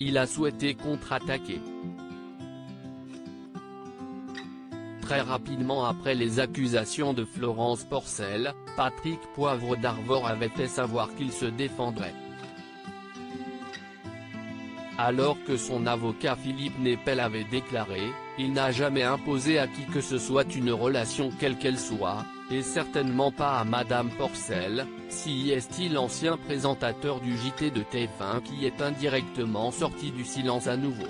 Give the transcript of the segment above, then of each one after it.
il a souhaité contre-attaquer. Très rapidement après les accusations de Florence Porcel, Patrick Poivre d'Arvor avait fait savoir qu'il se défendrait. Alors que son avocat Philippe Nepel avait déclaré, il n'a jamais imposé à qui que ce soit une relation quelle qu'elle soit, et certainement pas à Madame Porcel, si est-il l'ancien présentateur du JT de TF1 qui est indirectement sorti du silence à nouveau.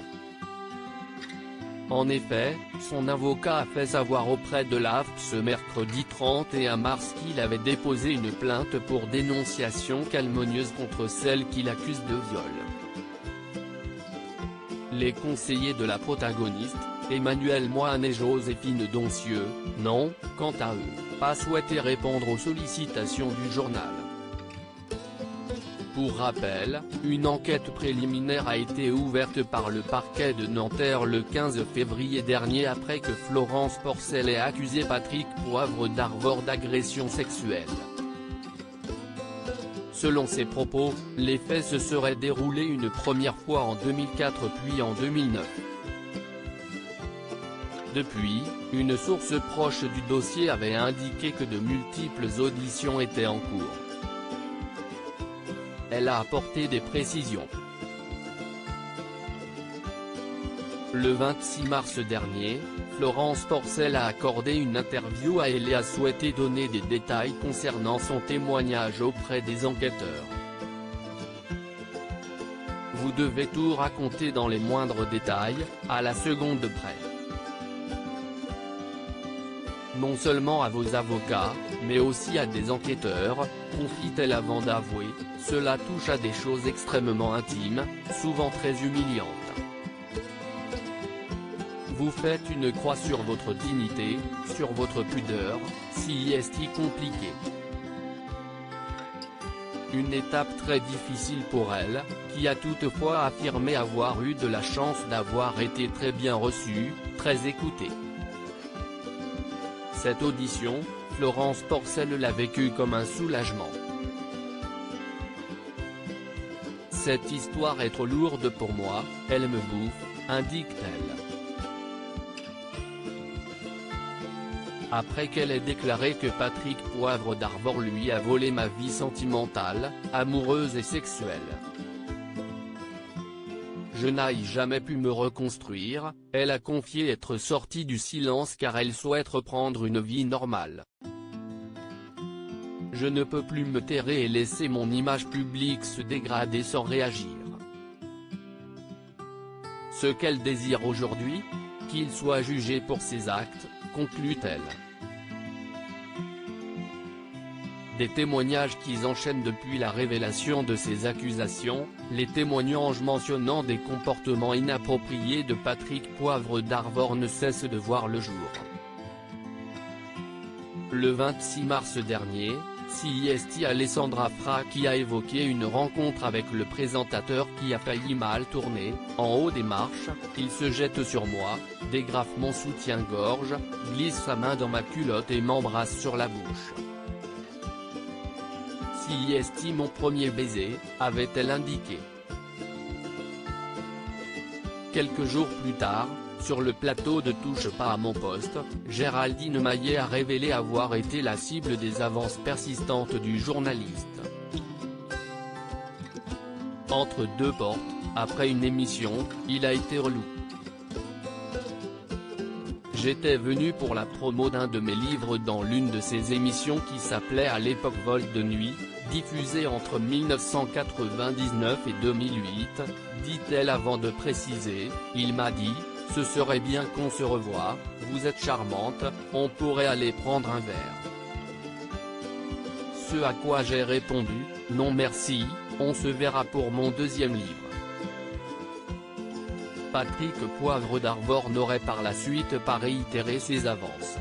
En effet, son avocat a fait savoir auprès de l'AFP ce mercredi 31 mars qu'il avait déposé une plainte pour dénonciation calomnieuse contre celle qu'il accuse de viol. Les conseillers de la protagoniste, Emmanuel Moine et Joséphine Doncieux, n'ont, quant à eux, pas souhaité répondre aux sollicitations du journal. Pour rappel, une enquête préliminaire a été ouverte par le parquet de Nanterre le 15 février dernier après que Florence Porcel ait accusé Patrick Poivre d'Arvor d'agression sexuelle. Selon ses propos, les faits se seraient déroulés une première fois en 2004 puis en 2009. Depuis, une source proche du dossier avait indiqué que de multiples auditions étaient en cours. Elle a apporté des précisions. Le 26 mars dernier, Florence Porcel a accordé une interview à Elle et a souhaité donner des détails concernant son témoignage auprès des enquêteurs. Vous devez tout raconter dans les moindres détails, à la seconde près. Non seulement à vos avocats, mais aussi à des enquêteurs, confie-t-elle avant d'avouer, cela touche à des choses extrêmement intimes, souvent très humiliantes. Vous faites une croix sur votre dignité, sur votre pudeur, si est compliqué. Une étape très difficile pour elle, qui a toutefois affirmé avoir eu de la chance d'avoir été très bien reçue, très écoutée. Cette audition, Florence Porcel l'a vécue comme un soulagement. Cette histoire est trop lourde pour moi, elle me bouffe, indique-t-elle. Après qu'elle ait déclaré que Patrick Poivre d'Arvor lui a volé ma vie sentimentale, amoureuse et sexuelle. Je n'ai jamais pu me reconstruire, elle a confié être sortie du silence car elle souhaite reprendre une vie normale. Je ne peux plus me taire et laisser mon image publique se dégrader sans réagir. Ce qu'elle désire aujourd'hui, qu'il soit jugé pour ses actes, conclut-elle. Des témoignages qui s'enchaînent depuis la révélation de ces accusations, les témoignages mentionnant des comportements inappropriés de Patrick Poivre d'Arvor ne cessent de voir le jour. Le 26 mars dernier, CIST Alessandra Fracchi a évoqué une rencontre avec le présentateur qui a failli mal tourner. En haut des marches, il se jette sur moi, dégrafe mon soutien-gorge, glisse sa main dans ma culotte et m'embrasse sur la bouche. CIST mon premier baiser, avait-elle indiqué. Quelques jours plus tard, sur le plateau de Touche pas à mon poste, Géraldine Maillet a révélé avoir été la cible des avances persistantes du journaliste. Entre deux portes, après une émission, il a été relou. J'étais venu pour la promo d'un de mes livres dans l'une de ses émissions qui s'appelait à l'époque Vol de nuit, diffusée entre 1999 et 2008, dit-elle avant de préciser, il m'a dit, ce serait bien qu'on se revoie, vous êtes charmante, on pourrait aller prendre un verre. Ce à quoi j'ai répondu, non merci, on se verra pour mon deuxième livre. Patrick Poivre d'Arvor n'aurait par la suite pas réitéré ses avances.